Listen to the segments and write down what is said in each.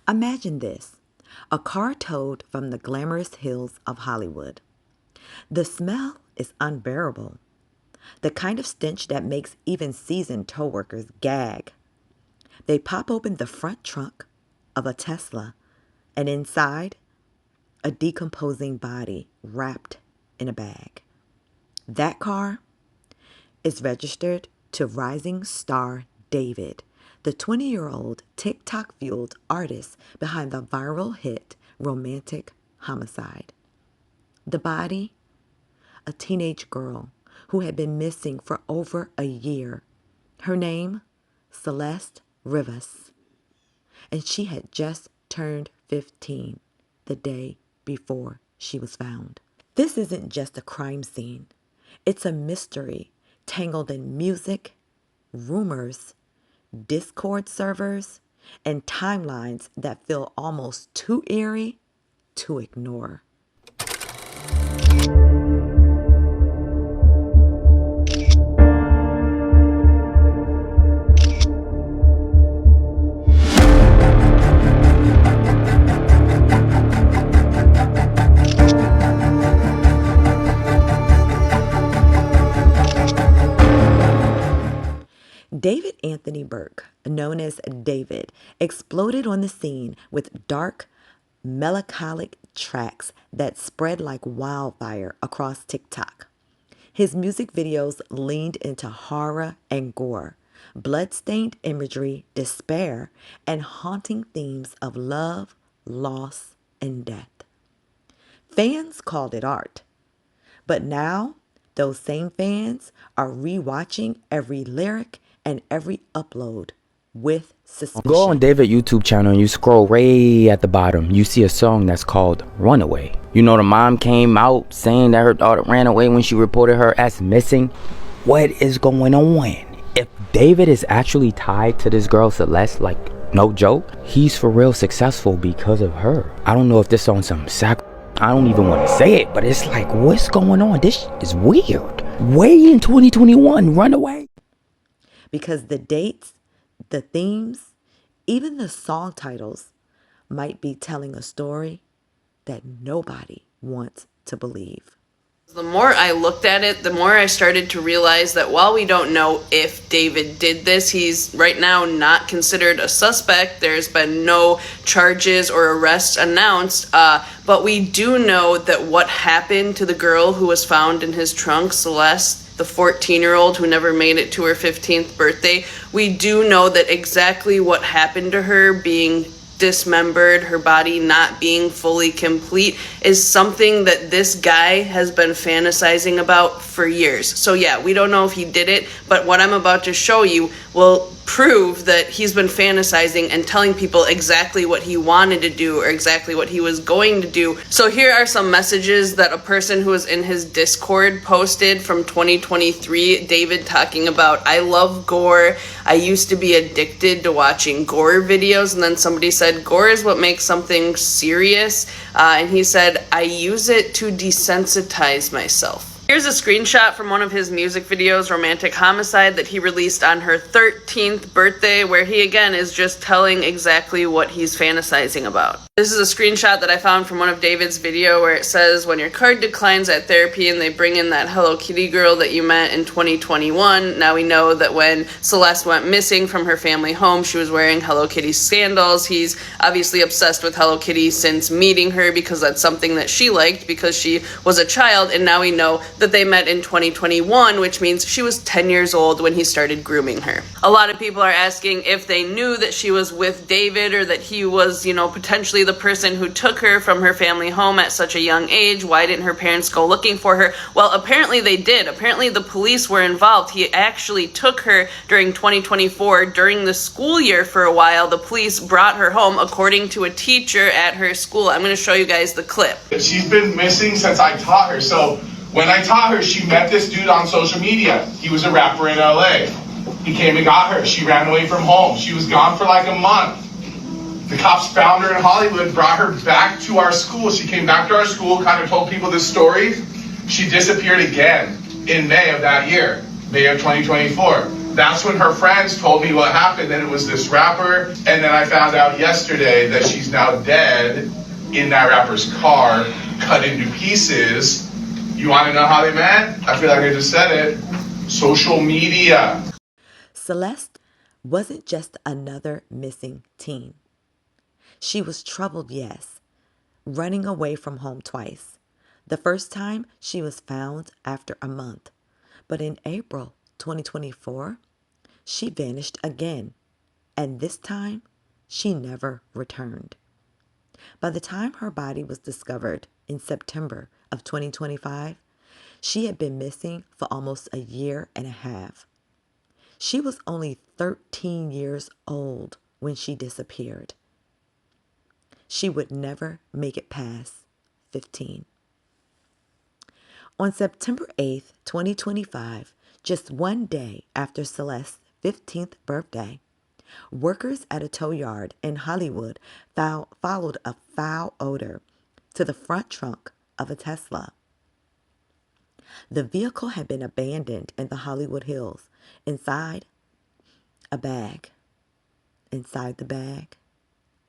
Imagine this: a car towed from the glamorous hills of Hollywood. The smell is unbearable, the kind of stench that makes even seasoned tow workers gag. They pop open the front trunk of a Tesla, and inside, a decomposing body wrapped in a bag. That car is registered to rising star D4vid, the 20-year-old TikTok-fueled artist behind the viral hit Romantic Homicide. The body, a teenage girl who had been missing for over a year. Her name, Celeste Rivas, and she had just turned 15 the day before she was found. This isn't just a crime scene. It's a mystery tangled in music, rumors, Discord servers, and timelines that feel almost too eerie to ignore. David Anthony Burke, known as D4vid, exploded on the scene with dark, melancholic tracks that spread like wildfire across TikTok. His music videos leaned into horror and gore, blood-stained imagery, despair, and haunting themes of love, loss, and death. Fans called it art, but now those same fans are rewatching every lyric and every upload with suspicion. Go on D4vid YouTube channel and you scroll way at the bottom. You see a song that's called Runaway. You know, the mom came out saying that her daughter ran away when she reported her as missing. What is going on? If D4vid is actually tied to this girl Celeste, like no joke, he's for real successful because of her. I don't know if this on some I don't even want to say it, but it's like, what's going on? This is weird. Way in 2021, Runaway. Because the dates, the themes, even the song titles might be telling a story that nobody wants to believe. The more I looked at it, the more I started to realize that while we don't know if D4vid did this, he's right now not considered a suspect. There's been no charges or arrests announced, but we do know that what happened to the girl who was found in his trunk, Celeste, the 14-year-old who never made it to her 15th birthday, we do know that exactly what happened to her, being dismembered, her body not being fully complete, is something that this guy has been fantasizing about for years. So yeah, we don't know if he did it, but what I'm about to show you will prove that he's been fantasizing and telling people exactly what he wanted to do or exactly what he was going to do. So here are some messages that a person who was in his Discord posted from 2023, D4vid talking about, I love gore. I used to be addicted to watching gore videos. And then somebody said, gore is what makes something serious. And he said, I use it to desensitize myself. Here's a screenshot from one of his music videos, Romantic Homicide, that he released on her 13th birthday, where he again is just telling exactly what he's fantasizing about. This is a screenshot that I found from one of D4vid's video where it says, when your card declines at therapy and they bring in that Hello Kitty girl that you met in 2021, now we know that when Celeste went missing from her family home, she was wearing Hello Kitty sandals. He's obviously obsessed with Hello Kitty since meeting her because that's something that she liked because she was a child, and now we know that they met in 2021, which means she was 10 years old when he started grooming her. A lot of people are asking if they knew that she was with D4vid or that he was, potentially the person who took her from her family home at such a young age. Why didn't her parents go looking for her? Well, apparently they did. Apparently the police were involved. He actually took her during 2024 during the school year for a while. The police brought her home according to a teacher at her school. I'm going to show you guys the clip. She's been missing since I taught her. So when I taught her, she met this dude on social media. He was a rapper in LA. He came and got her. She ran away from home. She was gone for like a month. The cops found her in Hollywood, brought her back to our school. She came back to our school, kind of told people this story. She disappeared again in May of that year, May of 2024. That's when her friends told me what happened, and it was this rapper. And then I found out yesterday that she's now dead in that rapper's car, cut into pieces. You want to know how they met? I feel like I just said it. Social media. Celeste wasn't just another missing teen. She was troubled, yes, running away from home twice. The first time she was found after a month, but in April 2024, she vanished again, and this time she never returned. By the time her body was discovered in September of 2025, she had been missing for almost a year and a half. She was only 13 years old when she disappeared. She would never make it past 15. On September 8th, 2025, just one day after Celeste's 15th birthday, workers at a tow yard in Hollywood followed a foul odor to the front trunk of a Tesla. The vehicle had been abandoned in the Hollywood Hills. Inside, a bag. Inside the bag,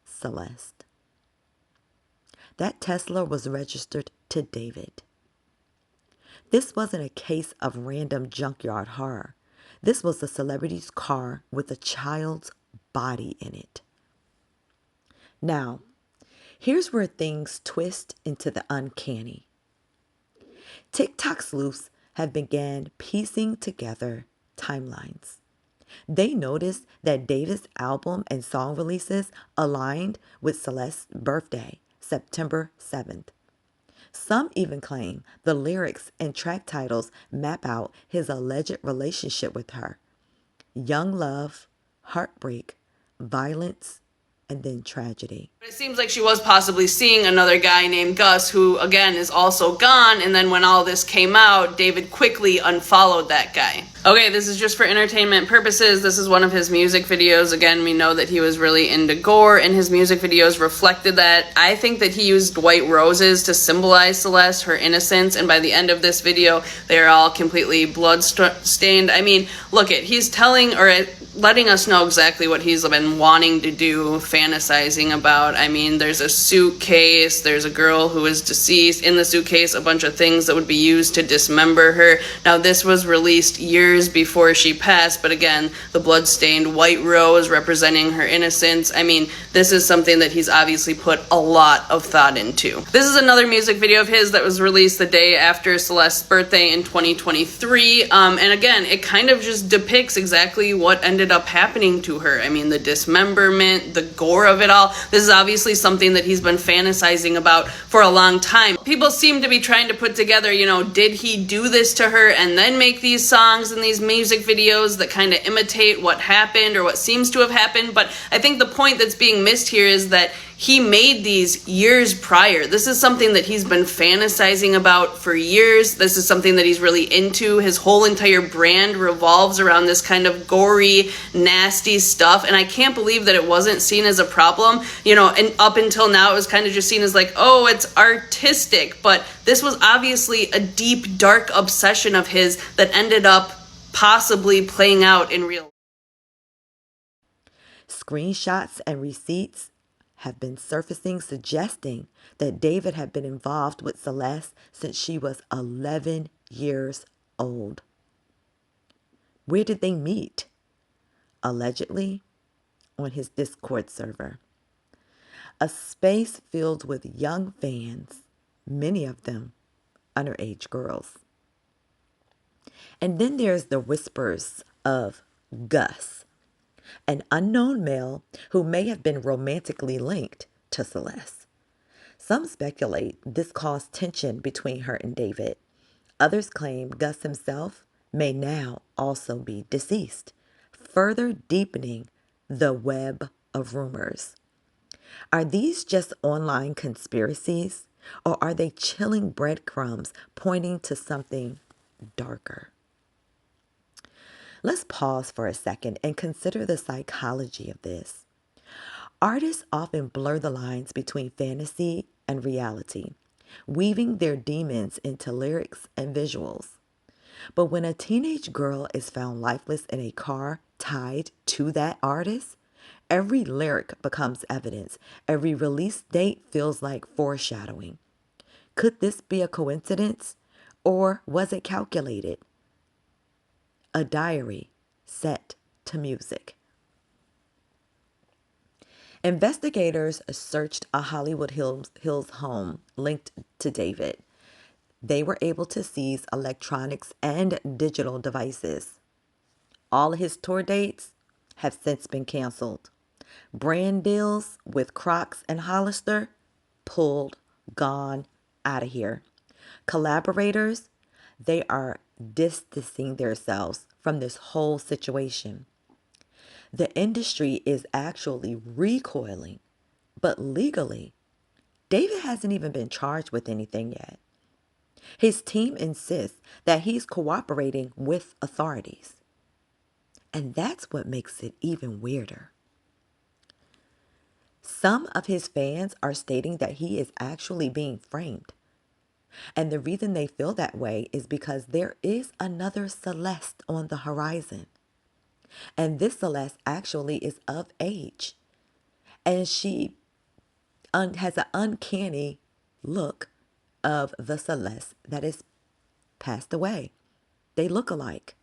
Celeste. That Tesla was registered to David. This wasn't a case of random junkyard horror. This was a celebrity's car with a child's body in it. Now, here's where things twist into the uncanny. TikTok sleuths have began piecing together timelines. They noticed that David's album and song releases aligned with Celeste's birthday, September 7th. Some even claim the lyrics and track titles map out his alleged relationship with her. Young love, heartbreak, violence, and then tragedy. It seems like she was possibly seeing another guy named Gus, who again is also gone, and then when all this came out, David quickly unfollowed that guy. Okay, this is just for entertainment purposes. This is one of his music videos. Again, we know that he was really into gore, and his music videos reflected that. I think that he used white roses to symbolize Celeste, her innocence, and by the end of this video, they are all completely blood-stained. I mean, look it, he's telling or letting us know exactly what he's been wanting to do, fantasizing about. I mean, there's a suitcase, there's a girl who is deceased, in the suitcase a bunch of things that would be used to dismember her. Now this was released years before she passed, but again, the blood-stained white rose representing her innocence. I mean, this is something that he's obviously put a lot of thought into. This is another music video of his that was released the day after Celeste's birthday in 2023, and again, it kind of just depicts exactly what ended up happening to her. I mean, the dismemberment, the gore of it all. This is obviously something that he's been fantasizing about for a long time. People seem to be trying to put together, you know, did he do this to her and then make these songs and these music videos that kind of imitate what happened or what seems to have happened? But I think the point that's being missed here is that he made these years prior. This is something that he's been fantasizing about for years. This is something that he's really into. His whole entire brand revolves around this kind of gory, nasty stuff. And I can't believe that it wasn't seen as a problem. You know, and up until now, it was kind of just seen as like, oh, it's artistic. But this was obviously a deep, dark obsession of his that ended up possibly playing out in real life. Screenshots and receipts have been surfacing suggesting that David had been involved with Celeste since she was 11 years old. Where did they meet? Allegedly, on his Discord server. A space filled with young fans, many of them underage girls. And then there's the whispers of Gus, an unknown male who may have been romantically linked to Celeste. Some speculate this caused tension between her and David. Others claim Gus himself may now also be deceased, further deepening the web of rumors. Are these just online conspiracies, or are they chilling breadcrumbs pointing to something darker? Let's pause for a second and consider the psychology of this. Artists often blur the lines between fantasy and reality, weaving their demons into lyrics and visuals. But when a teenage girl is found lifeless in a car tied to that artist, every lyric becomes evidence. Every release date feels like foreshadowing. Could this be a coincidence, or was it calculated? A diary set to music. Investigators searched a Hollywood Hills home linked to David. They were able to seize electronics and digital devices. All his tour dates have since been canceled. Brand deals with Crocs and Hollister pulled, gone, out of here. Collaborators, they are distancing themselves from this whole situation. The industry is actually recoiling, but legally, David hasn't even been charged with anything yet. His team insists that he's cooperating with authorities. And that's what makes it even weirder. Some of his fans are stating that he is actually being framed. And the reason they feel that way is because there is another Celeste on the horizon. And this Celeste actually is of age. And she has an uncanny look of the Celeste that is passed away. They look alike.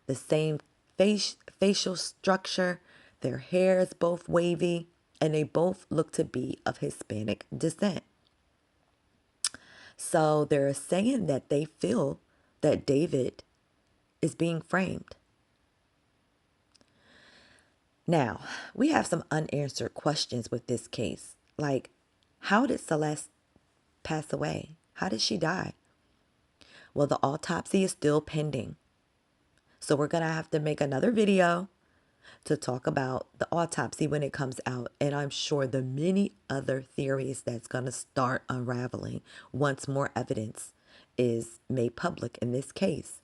The same facial structure, their hair is both wavy, and they both look to be of Hispanic descent. So they're saying that they feel that David is being framed. Now, we have some unanswered questions with this case. Like, how did Celeste pass away? How did she die? Well, the autopsy is still pending. So we're going to have to make another video to talk about the autopsy when it comes out. And I'm sure the many other theories that's going to start unraveling once more evidence is made public in this case.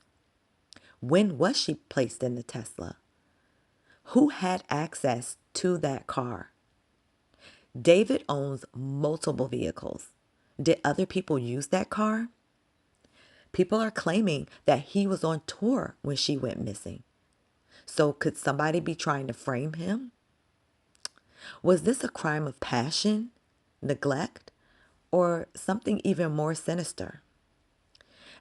When was she placed in the Tesla? Who had access to that car? David owns multiple vehicles. Did other people use that car? People are claiming that he was on tour when she went missing. So could somebody be trying to frame him? Was this a crime of passion, neglect, or something even more sinister?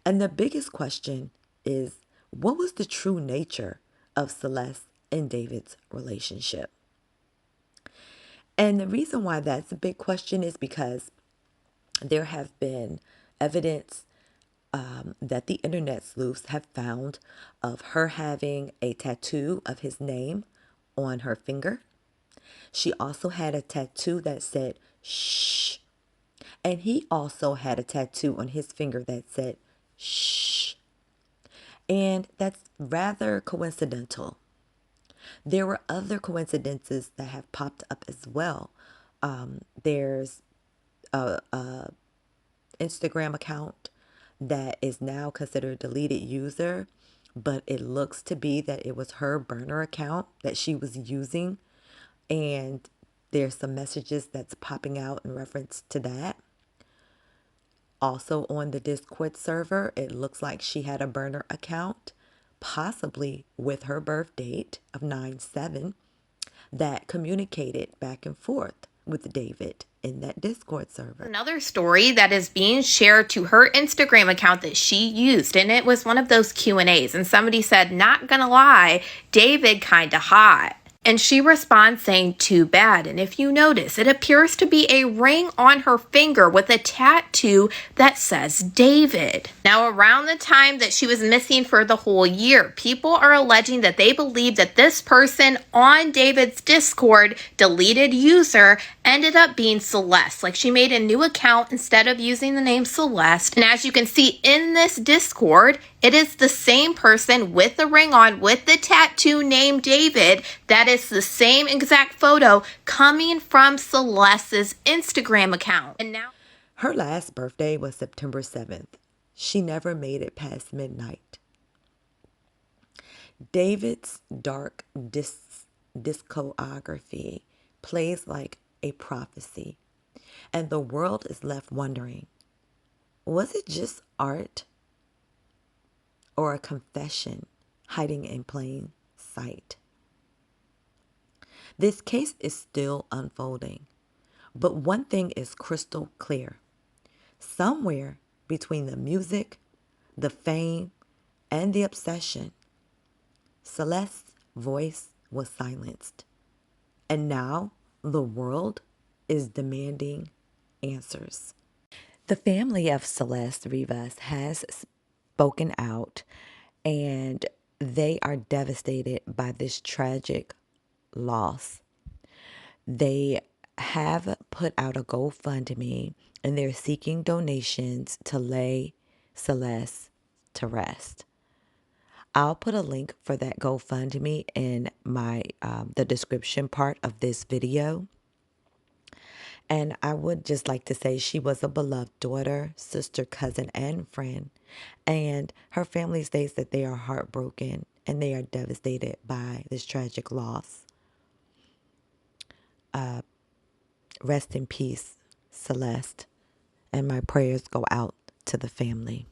And the biggest question is, what was the true nature of Celeste and David's relationship? And the reason why that's a big question is because there have been evidence that the internet sleuths have found of her having a tattoo of his name on her finger. She also had a tattoo that said, shh. And he also had a tattoo on his finger that said, shh. And that's rather coincidental. There were other coincidences that have popped up as well. There's a Instagram account that is now considered a deleted user, but it looks to be that it was her burner account that she was using. And there's some messages that's popping out in reference to that. Also on the Discord server, it looks like she had a burner account, possibly with her birth date of 9/7, that communicated back and forth with David in that Discord server. Another story that is being shared to her Instagram account that she used, and it was one of those Q&As, and somebody said, not gonna lie, David kinda hot. And she responds saying, too bad. And if you notice, it appears to be a ring on her finger with a tattoo that says David. Now, around the time that she was missing for the whole year, people are alleging that they believe that this person on David's Discord deleted user ended up being Celeste. Like, she made a new account instead of using the name Celeste. And as you can see in this Discord, it is the same person with the ring on, with the tattoo named David. That is the same exact photo coming from Celeste's Instagram account. And now, her last birthday was September 7th. She never made it past midnight. David's dark discography plays like a prophecy, and the world is left wondering, was it just art? or a confession hiding in plain sight? This case is still unfolding, but one thing is crystal clear. Somewhere between the music, the fame, and the obsession, Celeste's voice was silenced. And now the world is demanding answers. The family of Celeste Rivas has spoken out, and they are devastated by this tragic loss. They have put out a GoFundMe and they're seeking donations to lay Celeste to rest. I'll put a link for that GoFundMe in my the description part of this video. And I would just like to say she was a beloved daughter, sister, cousin, and friend. And her family states that they are heartbroken and they are devastated by this tragic loss. Rest in peace, Celeste. And my prayers go out to the family.